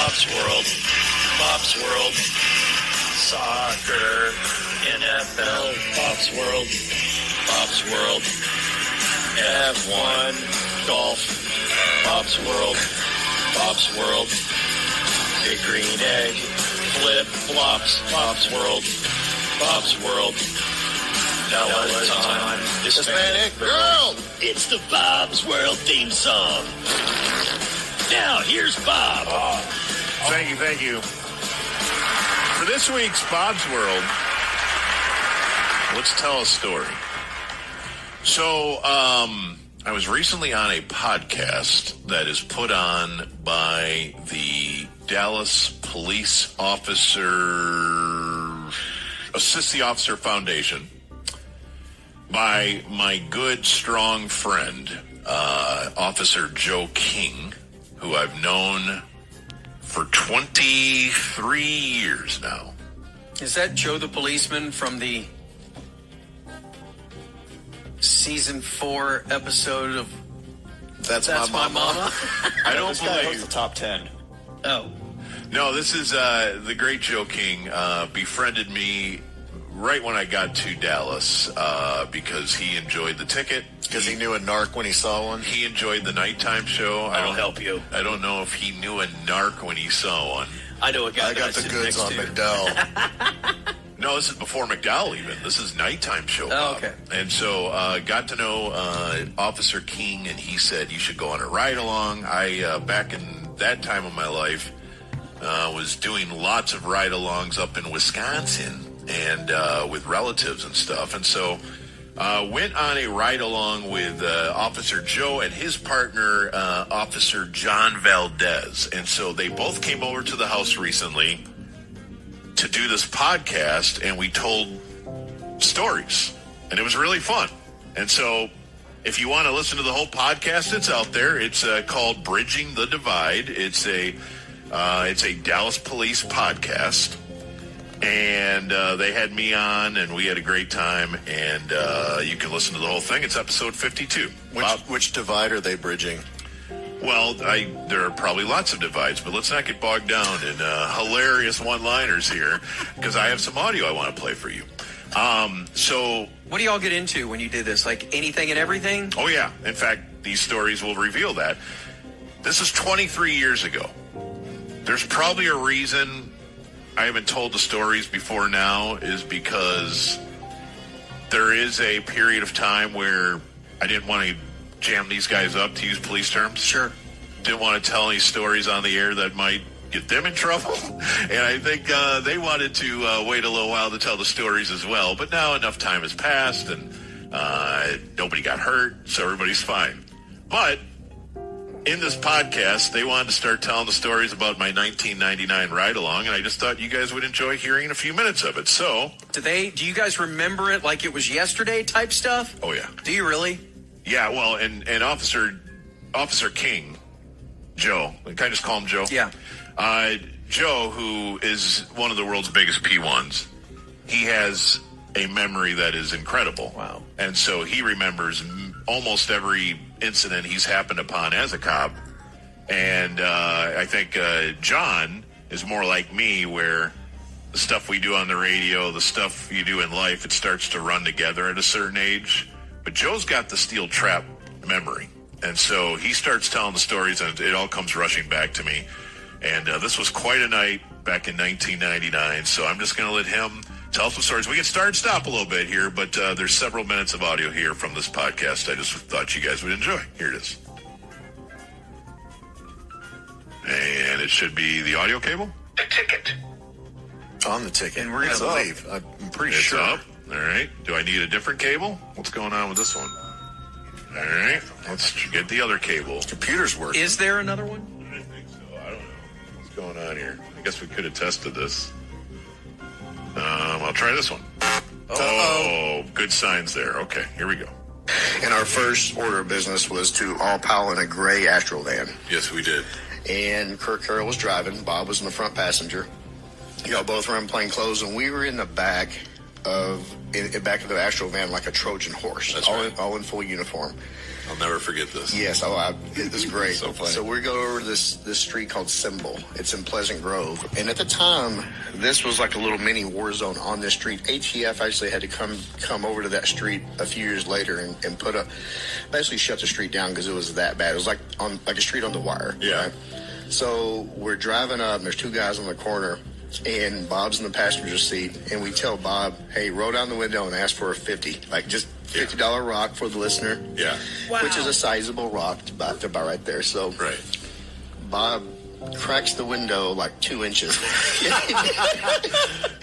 Bob's World. Bob's World. Soccer. NFL. Bob's World. Bob's World. F1. Golf. Bob's World. Bob's World. Big green egg. Flip flops. Bob's World. Bob's World. Now it's time. Hispanic girl. It's the Bob's World theme song. Now here's Bob. Thank you. For this week's Bob's World, let's tell a story. So, I was recently on a podcast that is put on by the Dallas Police Assist the Officer Foundation by my good, strong friend, Officer Joe King, who I've known for 23 years now. Is that Joe the policeman from the season 4 episode of That's My Mama? I don't believe it's the top 10. Oh. No, this is the great Joe King befriended me right when I got to Dallas because he enjoyed the ticket. Because he knew a narc when he saw one? He enjoyed the nighttime show. I'll help you. I don't know if he knew a narc when he saw one. I know a guy I got the goods on McDowell. No, this is before McDowell even. This is nighttime show. Oh, okay. And so got to know Officer King, and he said you should go on a ride-along. I, back in that time of my life, was doing lots of ride-alongs up in Wisconsin and with relatives and stuff. And so went on a ride-along with Officer Joe and his partner, Officer John Valdez. And so they both came over to the house recently to do this podcast, and we told stories. And it was really fun. And so if you want to listen to the whole podcast, it's out there. It's called Bridging the Divide. It's a Dallas Police podcast. And they had me on, and we had a great time, and you can listen to the whole thing. It's episode 52. Which divide are they bridging? Well, there are probably lots of divides, but let's not get bogged down in hilarious one-liners here, because I have some audio I want to play for you. So, What do y'all get into when you do this? Like anything and everything? oh yeah, in fact, these stories will reveal that. This is 23 years ago. There's probably a reason I haven't told the stories before now, is because there is a period of time where I didn't want to jam these guys up, to use police terms. Sure. Didn't want to tell any stories on the air that might get them in trouble. And I think they wanted to wait a little while to tell the stories as well. But now enough time has passed, and nobody got hurt, so everybody's fine. But in this podcast, they wanted to start telling the stories about my 1999 ride-along, and I just thought you guys would enjoy hearing a few minutes of it. So, Do you guys remember it like it was yesterday type stuff? oh yeah. Do you really? Yeah, well, and Officer King, Joe, can I just call him Joe? Yeah. Joe, who is one of the world's biggest P1s, he has a memory that is incredible. Wow. And so he remembers almost every incident he's happened upon as a cop. And I think John is more like me, where the stuff we do on the radio, the stuff you do in life, it starts to run together at a certain age. But Joe's got the steel trap memory. And so he starts telling the stories, and it all comes rushing back to me. And this was quite a night back in 1999. So I'm just going to let him tell some stories. We can start and stop a little bit here, but there's several minutes of audio here from this podcast I just thought you guys would enjoy. Here it is. And it should be the audio cable. The ticket. On the ticket. And we're going to leave. I'm pretty It's sure. up. All right. Do I need a different cable? What's going on with this one? All right. Let's get the other cable. Computer's working. Is there another one? I think so. I don't know. What's going on here? I guess we could have tested this. I'll try this one. Oh, good signs there. Okay, here we go. And our first order of business was to all pile in a gray Astro van. Yes, we did. And Kirk Carroll was driving. Bob was in the front passenger. Y'all both were in plain clothes, and we were in the back back of the Astro van like a Trojan horse. That's right. All in full uniform. I'll never forget this. Yes, it was great. So funny. So we go over this street called Symbol. It's in Pleasant Grove. And at the time, this was like a little mini war zone on this street. ATF actually had to come over to that street a few years later and basically shut the street down because it was that bad. It was like a street on the wire. Yeah. Right? So we're driving up, and there's two guys on the corner, and Bob's in the passenger seat, and we tell Bob, hey, roll down the window and ask for a 50, like just $50 rock for the listener. Yeah. Wow. Which is a sizable rock about right there. So Right. Bob cracks the window like 2 inches.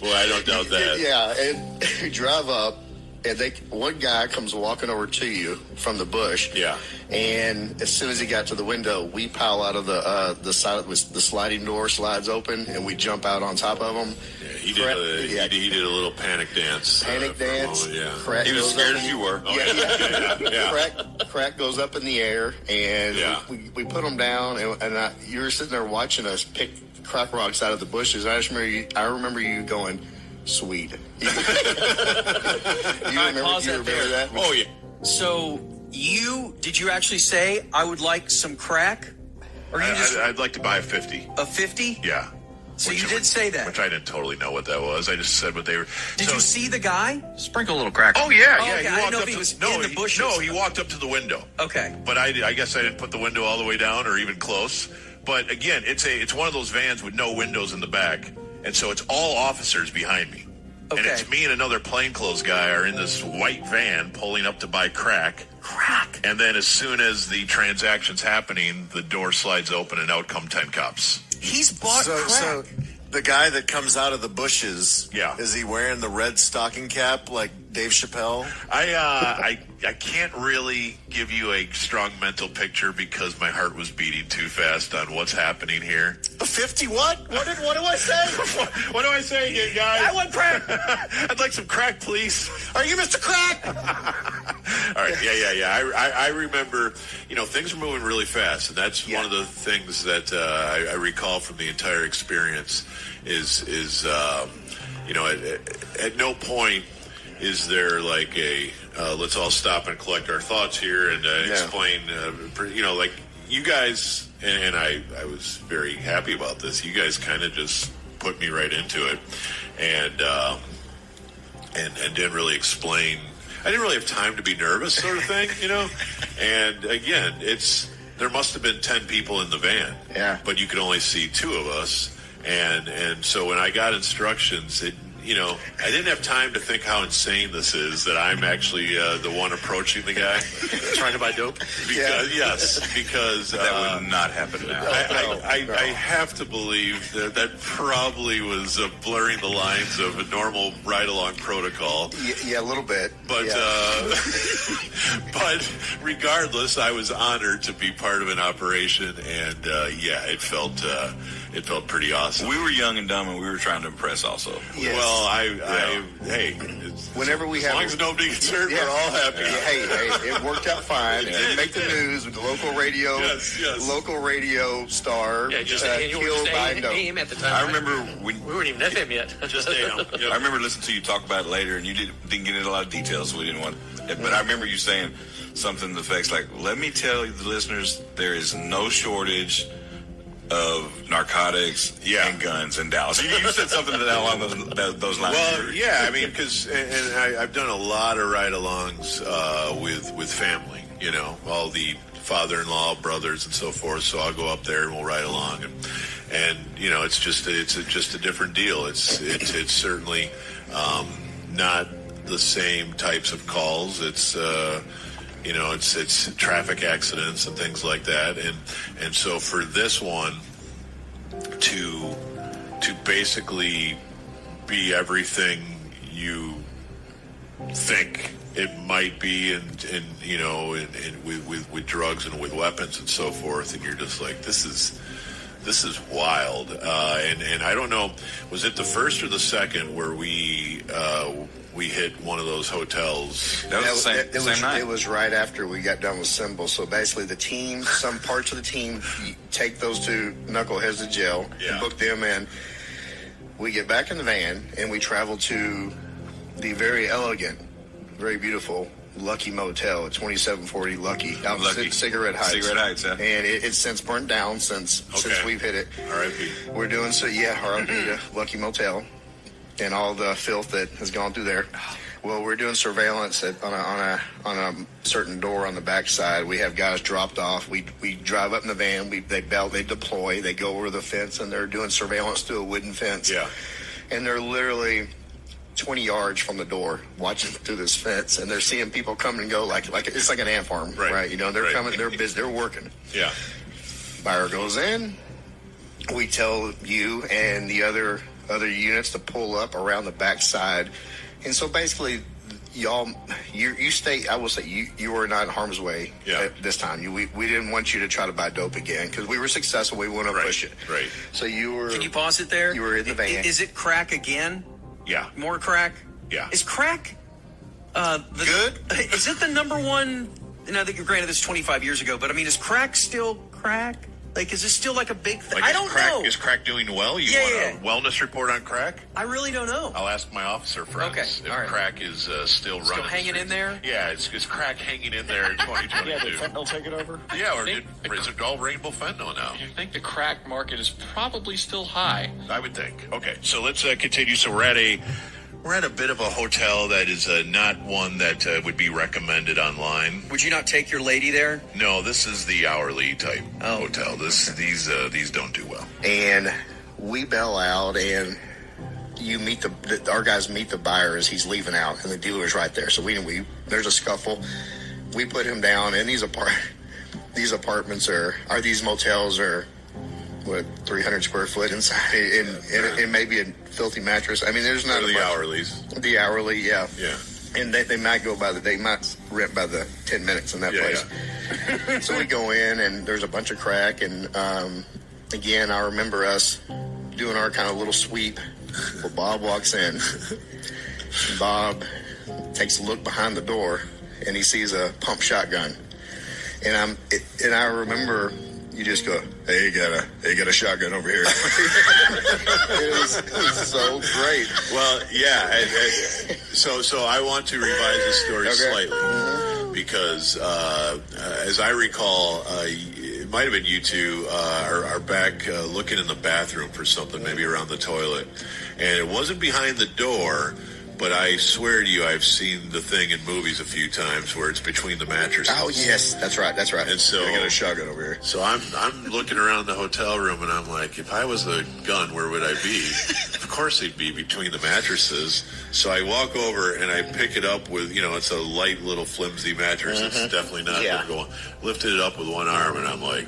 Well, I don't doubt that. Yeah, and we drive up, and one guy comes walking over to you from the bush. Yeah. And as soon as he got to the window, we pile out of the side. The sliding door slides open, and we jump out on top of him. Yeah, he did a little panic dance. Panic dance. Yeah. Crack He was goes scared up as you were. Yeah. Crack goes up in the air, and Yeah. we put them down, and you were sitting there watching us pick crack rocks out of the bushes. I remember you going, sweet. You remember that? Oh, yeah. So did you actually say, I would like some crack? Or you just I'd like to buy a 50. a 50? Yeah. So you did say that. Which I didn't totally know what that was. I just said what they were. Did you see the guy? Sprinkle a little crack. Oh, yeah, Oh, yeah. okay. I didn't know if he was in the bushes. No, he walked up to the window. Okay. But I guess I didn't put the window all the way down or even close. But again, it's one of those vans with no windows in the back. And so it's all officers behind me. Okay. And it's me and another plainclothes guy are in this white van pulling up to buy crack. Crack. And then as soon as the transaction's happening, the door slides open and out come 10 cops. He's bought crack. So the guy that comes out of the bushes, Yeah. is he wearing the red stocking cap like Dave Chappelle? I can't really give you a strong mental picture because my heart was beating too fast on what's happening here. A 50 what? What do I say? What do I say here, guys? I want crack. I'd like some crack, please. Are you Mr. Crack? All right, yeah. I remember, things are moving really fast, and that's one of the things that I recall from the entire experience is at no point is there like a let's all stop and collect our thoughts here and explain, like you guys, and I was very happy about this. You guys kind of just put me right into it, and didn't really explain. I didn't really have time to be nervous, sort of thing, And again, there must have been 10 people in the van, but you could only see 2 of us, and so when I got instructions, I didn't have time to think how insane this is that I'm actually the one approaching the guy Trying to buy dope? Because That would not happen now. I have to believe that probably was blurring the lines of a normal ride-along protocol. Yeah, a little bit. But but regardless, I was honored to be part of an operation, and it felt pretty awesome. We were young and dumb, and we were trying to impress also. Yes. Well, hey, Whenever we as have long as nobody gets hurt, we're all happy. Hey, it worked out fine. It didn't make the news with the local radio, local radio star just killed by dope. AM at the time. I remember when we weren't even FM yet. Just AM. I remember listening to you talk about it later, and you didn't get into a lot of details, so we didn't want. But I remember you saying something to the effects like, "Let me tell you, the listeners, there is no shortage of narcotics and guns in Dallas." You said something along those lines. Well, yeah, I mean, because I've done a lot of ride-alongs with family, all the father-in-law, brothers, and so forth. So I'll go up there and we'll ride along, and it's just a different deal. It's certainly not the same types of calls. It's it's traffic accidents and things like that, and so for this one to basically be everything you think it might be, and with drugs and with weapons and so forth, and you're just like, this is wild, and I don't know, was it the first or the second where we hit one of those hotels? That was the same night. It was right after we got done with Symbol. So basically the team, some parts of the team, take those 2 knuckleheads to jail and book them in. We get back in the van and we travel to the very elegant, very beautiful Lucky Motel at 2740 Lucky out in Cigarette Heights. Cigarette Heights, yeah. And it's since burnt down since we've hit it. R.I.P. We're doing R.I.P. to Lucky Motel and all the filth that has gone through there. Well, we're doing surveillance on a certain door on the backside. We have guys dropped off. We drive up in the van. They deploy. They go over the fence, and they're doing surveillance through a wooden fence. Yeah. And they're literally 20 yards from the door, watching through this fence, and they're seeing people come and go like it's like an ant farm, right? You know, they're coming, they're busy, they're working. Yeah. Buyer goes in. We tell you and the other units to pull up around the backside. And so basically, you stay. I will say you were not in harm's way at this time. We didn't want you to try to buy dope again because we were successful. We want to push it. Right. So you were. Can you pause it there? You were in the van. Is it crack again? Yeah. More crack? Yeah. Is crack good? Is it the number one? Granted, this is 25 years ago, but I mean, is crack still crack? Like, is this still like a big thing? I don't know. Is crack doing well? You want a wellness report on crack? I really don't know. I'll ask my officer friends if crack is still running. Still hanging in there? Yeah, is crack hanging in there in 2022? Yeah, did fentanyl take it over? Yeah, or is it all rainbow fentanyl now? I think the crack market is probably still high. I would think. Okay, so let's continue. So we're at a bit of a hotel that is not one that would be recommended online. Would you not take your lady there? No, this is the hourly type hotel. These don't do well. And we bail out, and you meet our guys meet the buyer as he's leaving out, and the dealer's right there. So there's a scuffle. We put him down, and these apartments these motels are. 300 square foot inside, and maybe a filthy mattress. I mean, there's not the hourlies. The hourly, yeah. And they might they might rent by the 10 minutes in that place. Yeah. So we go in, and there's a bunch of crack, and again, I remember us doing our kind of little sweep. Well, Bob walks in. Bob takes a look behind the door, and he sees a pump shotgun, and I remember. You just go, hey, you got a shotgun over here. It was so great. Well, yeah. So I want to revise the story slightly because, as I recall, it might have been you two are back looking in the bathroom for something, maybe around the toilet, and it wasn't behind the door. But I swear to you, I've seen the thing in movies a few times where it's between the mattresses. Oh yes, that's right. And so I got a shotgun over here. So I'm looking around the hotel room, and I'm like, if I was a gun, where would I be? Of course, it'd be between the mattresses. So I walk over and I pick it up with, it's a light little flimsy mattress. It's definitely not going. Lifted it up with one arm, and I'm like,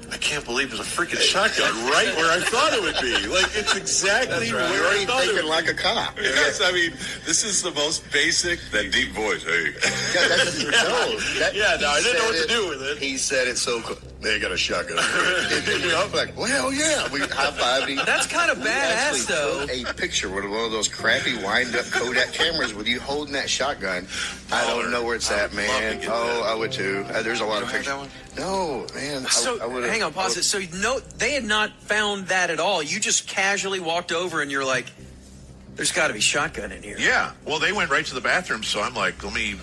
I can't believe there's a freaking shotgun right where I thought it would be. Like, it's exactly where I thought it would be. Like a cop. Yes, I mean, this is the most basic, that deep voice. Hey. I didn't know what to do with it. He said it so cool. They got a shotgun. I was like, well, hell yeah. We high-fived him. That's kind of badass, though. A picture with one of those crappy wind-up Kodak cameras with you holding that shotgun. I don't know where it's at, man. I would too. There's a lot of pictures. No, man. So, hang on, pause it. So, no, they had not found that at all. You just casually walked over and you're like, there's got to be shotgun in here. Yeah. Well, they went right to the bathroom, so I'm like, let me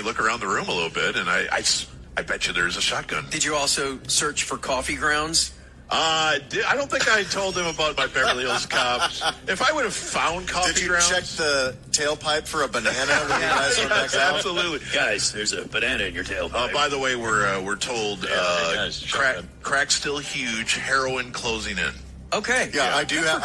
look around the room a little bit, and I bet you there's a shotgun. Did you also search for coffee grounds? I don't think I told them about my Beverly Hills cops. If I would have found coffee grounds. Did you check the tailpipe for a banana when you guys were back out? Absolutely. Guys, there's a banana in your tailpipe. By the way, we're told crack's still huge, heroin closing in. Okay. Yeah, I do have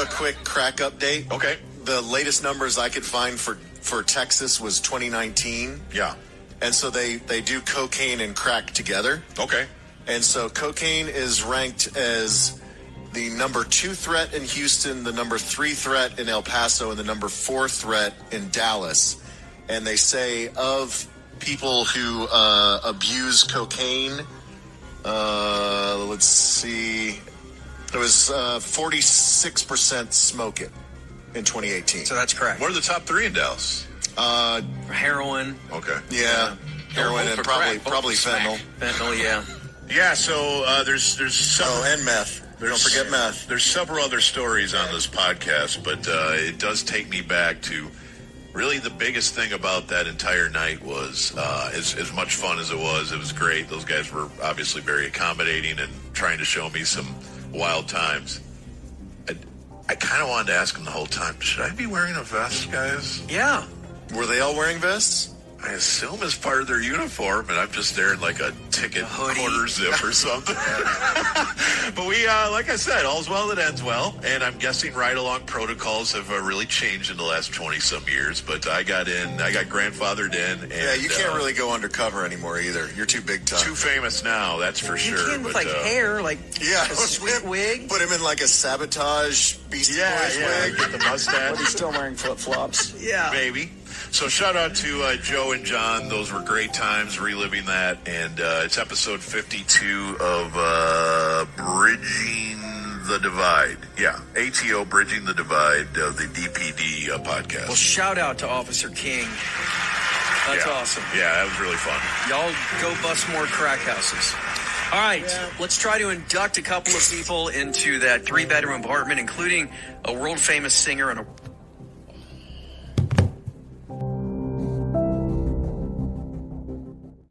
a quick crack update. Okay. The latest numbers I could find for Texas was 2019. Yeah. And so they do cocaine and crack together. Okay. And so cocaine is ranked as the number 2 threat in Houston, the number 3 threat in El Paso, and the number 4 threat in Dallas. And they say of people who abuse cocaine, let's see, it was 46% smoke it in 2018. So that's crack. What are the top 3 in Dallas? Heroin. Okay. Yeah, heroin and probably fentanyl. Fentanyl, yeah. Yeah. So there's some. Oh, and meth. Don't forget meth. There's several other stories on this podcast, but it does take me back to really the biggest thing about that entire night was as much fun as it was great. Those guys were obviously very accommodating and trying to show me some wild times. I kind of wanted to ask them the whole time, should I be wearing a vest, guys? Yeah. Were they all wearing vests? I assume as part of their uniform, and I'm just there in like a ticket quarter zip or something. But we, like I said, all's well that ends well, and I'm guessing ride-along protocols have really changed in the last 20-some years, but I got grandfathered in. And, yeah, you can't really go undercover anymore either. You're too big time. Too famous now, that's for sure. You can with hair, a sweet wig. Put him in like a Sabotage Beastie Boys wig. Get the mustache. But he's still wearing flip-flops. Yeah. Maybe. So shout out to Joe and John. Those were great times reliving that. And it's episode 52 of Bridging the Divide. Yeah, ATO Bridging the Divide of the DPD podcast. Well, shout out to Officer King. That's awesome. Yeah, that was really fun. Y'all go bust more crack houses. All right, let's try to induct a couple of people into that 3-bedroom apartment, including a world-famous singer and a